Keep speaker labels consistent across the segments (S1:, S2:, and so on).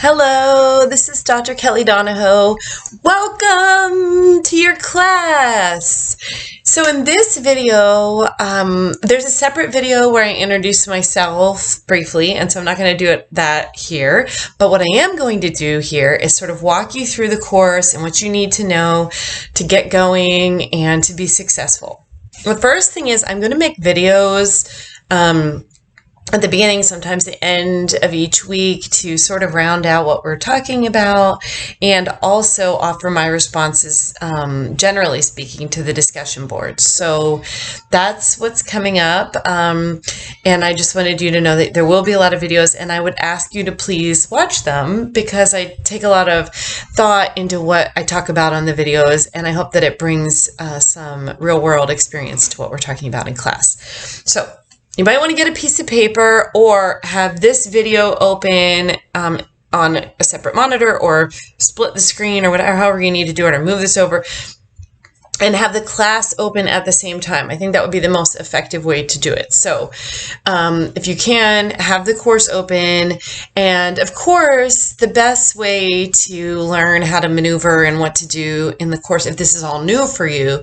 S1: Hello, this is Dr. Kelly Donohoe. Welcome to your class. So in this video, there's a separate video where I introduce myself briefly, and so I'm not going to do that here. But what I am going to do here is sort of walk you through the course and what you need to know to get going and to be successful. The first thing is I'm going to make videos at the beginning, sometimes the end of each week to sort of round out what we're talking about and also offer my responses, generally speaking, to the discussion boards. So that's what's coming up. And I just wanted you to know that there will be a lot of videos, and I would ask you to please watch them because I take a lot of thought into what I talk about on the videos, and I hope that it brings some real world experience to what we're talking about in class. So you might want to get a piece of paper or have this video open on a separate monitor or split the screen or whatever, however you need to do it, or move this over and have the class open at the same time. I think that would be the most effective way to do it. So if you can, have the course open. And of course, the best way to learn how to maneuver and what to do in the course, if this is all new for you,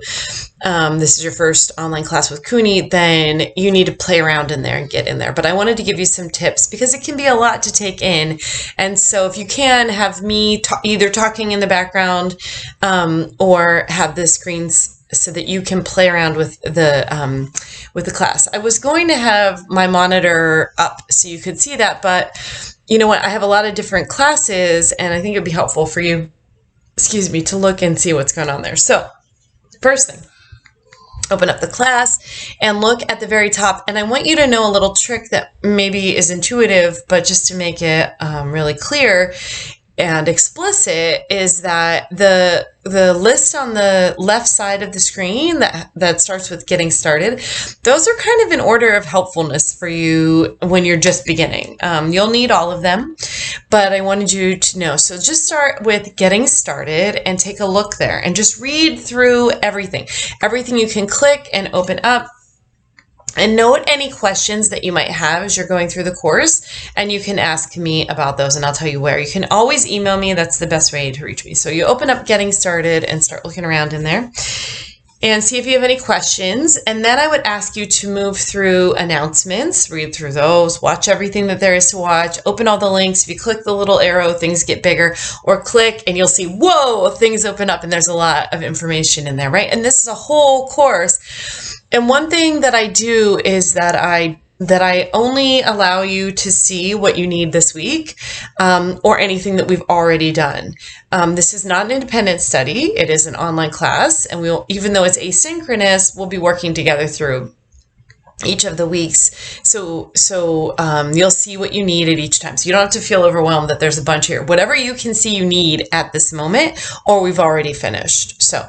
S1: this is your first online class with Kuni, then you need to play around in there and get in there. But I wanted to give you some tips because it can be a lot to take in. And so if you can, have me either talking in the background or have the screens so that you can play around with the class. I was going to have my monitor up so you could see that, but you know what? I have a lot of different classes, and I think it'd be helpful for you, to look and see what's going on there. So first thing, open up the class and look at the very top. And I want you to know a little trick that maybe is intuitive, but just to make it really clear and explicit, is that the list on the left side of the screen that starts with getting started, those are kind of in order of helpfulness for you when you're just beginning. You'll need all of them, but I wanted you to know. So just start with getting started and take a look there and just read through everything you can click and open up. And note any questions that you might have as you're going through the course, and you can ask me about those, and I'll tell you where. You can always email me. That's the best way to reach me. So you open up Getting Started and start looking around in there and see if you have any questions. And then I would ask you to move through announcements, read through those, watch everything that there is to watch, open all the links. If you click the little arrow, things get bigger, or click and you'll see, whoa, things open up and there's a lot of information in there, right? And this is a whole course. And one thing that I do is that I only allow you to see what you need this week, or anything that we've already done. This is not an independent study. It is an online class, and even though it's asynchronous, we'll be working together through each of the weeks. So you'll see what you need at each time. So you don't have to feel overwhelmed that there's a bunch here. Whatever you can see you need at this moment, or we've already finished. So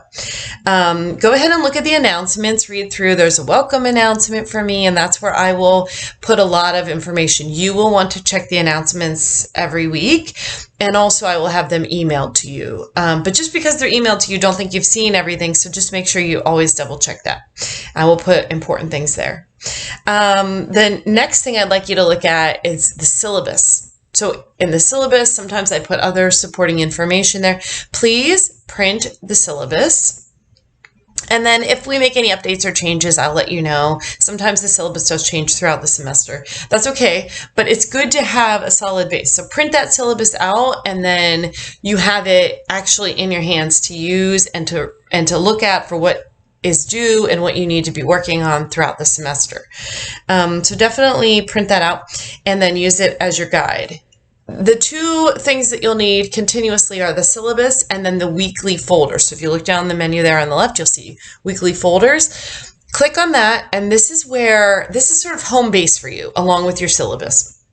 S1: go ahead and look at the announcements, read through. There's a welcome announcement for me, and that's where I will put a lot of information. You will want to check the announcements every week. And also I will have them emailed to you. But just because they're emailed to you, don't think you've seen everything. So just make sure you always double check that. I will put important things there. The next thing I'd like you to look at is the syllabus. So in the syllabus, sometimes I put other supporting information there. Please print the syllabus. And then if we make any updates or changes, I'll let you know. Sometimes the syllabus does change throughout the semester. That's okay, but it's good to have a solid base. So print that syllabus out, and then you have it actually in your hands to use and to look at for what is due and what you need to be working on throughout the semester. So definitely print that out and then use it as your guide. The two things that you'll need continuously are the syllabus and then the weekly folders. So if you look down the menu there on the left, you'll see weekly folders. Click on that, and this is sort of home base for you along with your syllabus.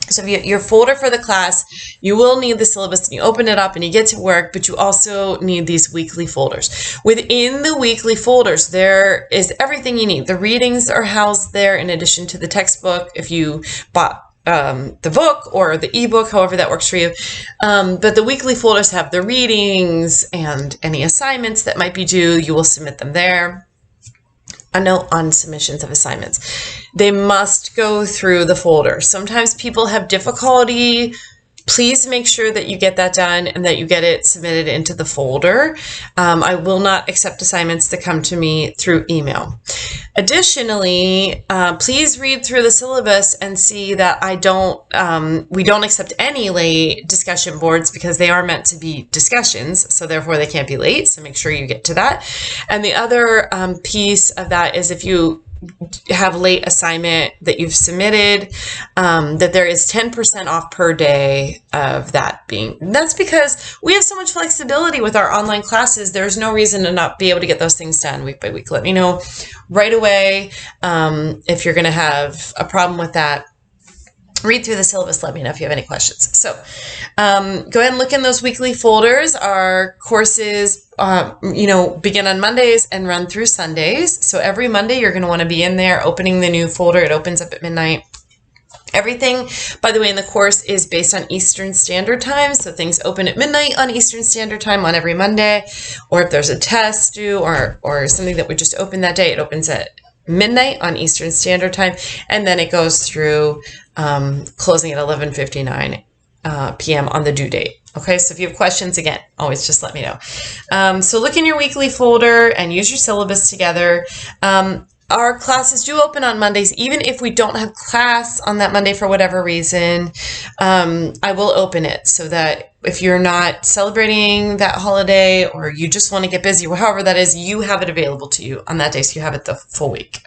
S1: So if your folder for the class, you will need the syllabus, and you open it up and you get to work, but you also need these weekly folders. Within the weekly folders, there is everything you need. The readings are housed there in addition to the textbook if you bought the book or the ebook, however that works for you. But the weekly folders have the readings and any assignments that might be due. You will submit them there. A note on submissions of assignments. They must go through the folder. Sometimes people have difficulty Please make sure that you get that done and that you get it submitted into the folder. I will not accept assignments that come to me through email. Additionally, please read through the syllabus and see that we don't accept any late discussion boards because they are meant to be discussions, so therefore they can't be late, so make sure you get to that. And the other piece of that is if you have late assignment that you've submitted, that there is 10% off per day of that being. That's because we have so much flexibility with our online classes. There's no reason to not be able to get those things done week by week. Let me know right away if you're going to have a problem with that. Read through the syllabus. Let me know if you have any questions. So go ahead and look in those weekly folders. Our courses, begin on Mondays and run through Sundays. So every Monday, you're going to want to be in there opening the new folder. It opens up at midnight. Everything, by the way, in the course is based on Eastern Standard Time. So things open at midnight on Eastern Standard Time on every Monday. Or if there's a test due or something that would just open that day, it opens at midnight on Eastern Standard Time. And then it goes through closing at 11:59 p.m. on the due date. Okay, so if you have questions, again, always just let me know. So look in your weekly folder and use your syllabus together. Our classes do open on Mondays. Even if we don't have class on that Monday for whatever reason, I will open it so that if you're not celebrating that holiday or you just want to get busy or however that is, you have it available to you on that day so you have it the full week.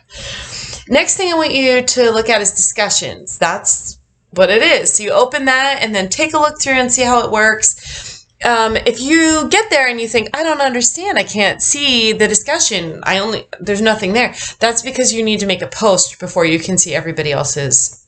S1: Next thing I want you to look at is discussions. That's what it is. So you open that and then take a look through and see how it works. If you get there and you think, I don't understand, I can't see the discussion, there's nothing there. That's because you need to make a post before you can see everybody else's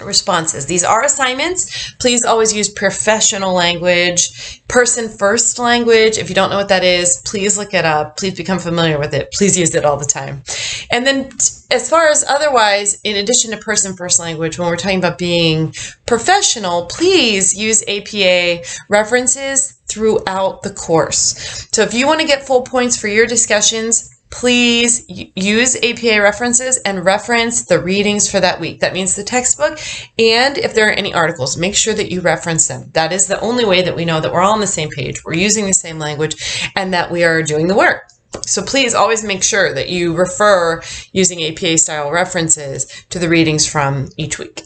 S1: responses. These are assignments. Please always use professional language, person first language. If you don't know what that is, please look it up. Please become familiar with it. Please use it all the time. And then as far as otherwise, in addition to person first language, when we're talking about being professional, please use APA references throughout the course. So if you want to get full points for your discussions, please use APA references and reference the readings for that week. That means the textbook, and if there are any articles, make sure that you reference them. That is the only way that we know that we're all on the same page, we're using the same language, and that we are doing the work. So please always make sure that you refer using APA style references to the readings from each week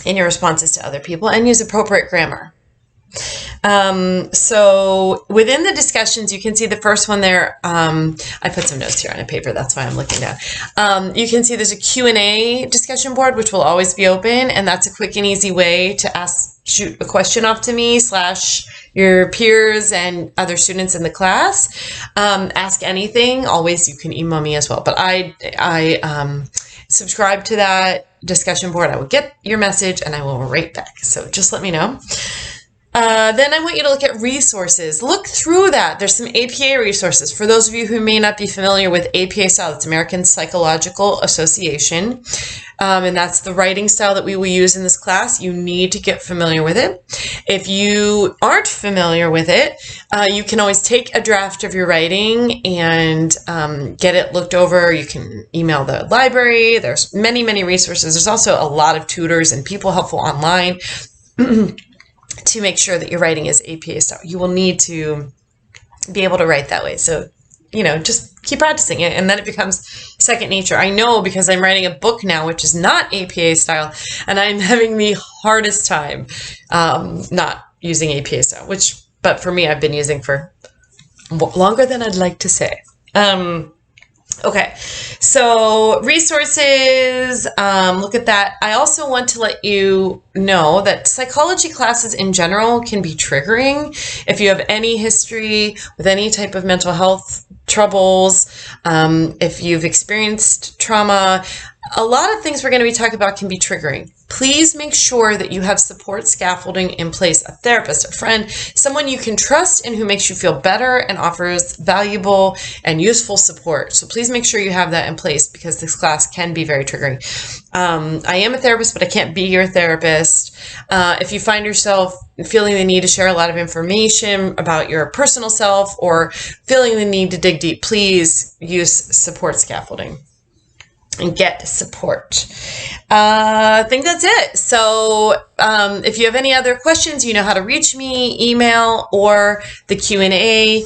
S1: in your responses to other people, and use appropriate grammar. So within the discussions, you can see the first one there. I put some notes here on a paper. That's why I'm looking down. You can see there's a Q&A discussion board, which will always be open. And that's a quick and easy way to shoot a question off to me / your peers and other students in the class. Ask anything. Always, you can email me as well. But I subscribe to that discussion board. I will get your message and I will write back. So just let me know. Then I want you to look at resources. Look through that. There's some APA resources. For those of you who may not be familiar with APA style, it's American Psychological Association. And that's the writing style that we will use in this class. You need to get familiar with it. If you aren't familiar with it, you can always take a draft of your writing and get it looked over. You can email the library. There's many, many resources. There's also a lot of tutors and people helpful online to make sure that your writing is APA style. You will need to be able to write that way. So, just keep practicing it, and then it becomes second nature. I know because I'm writing a book now, which is not APA style, and I'm having the hardest time not using APA style, but for me, I've been using for longer than I'd like to say. Okay, so resources, look at that. I also want to let you know that psychology classes in general can be triggering. If you have any history with any type of mental health troubles, if you've experienced trauma, a lot of things we're going to be talking about can be triggering. Please make sure that you have support scaffolding in place, a therapist, a friend, someone you can trust and who makes you feel better and offers valuable and useful support. So please make sure you have that in place because this class can be very triggering. I am a therapist, but I can't be your therapist. If you find yourself feeling the need to share a lot of information about your personal self or feeling the need to dig deep, please use support scaffolding. and get support. I think that's it. So if you have any other questions, you know how to reach me, email or the Q&A.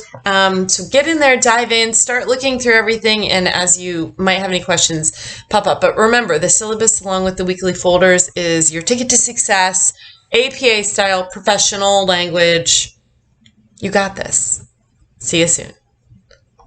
S1: So get in there, dive in, start looking through everything, and as you might have any questions pop up. But remember, the syllabus along with the weekly folders is your ticket to success, APA style, professional language. You got this. See you soon.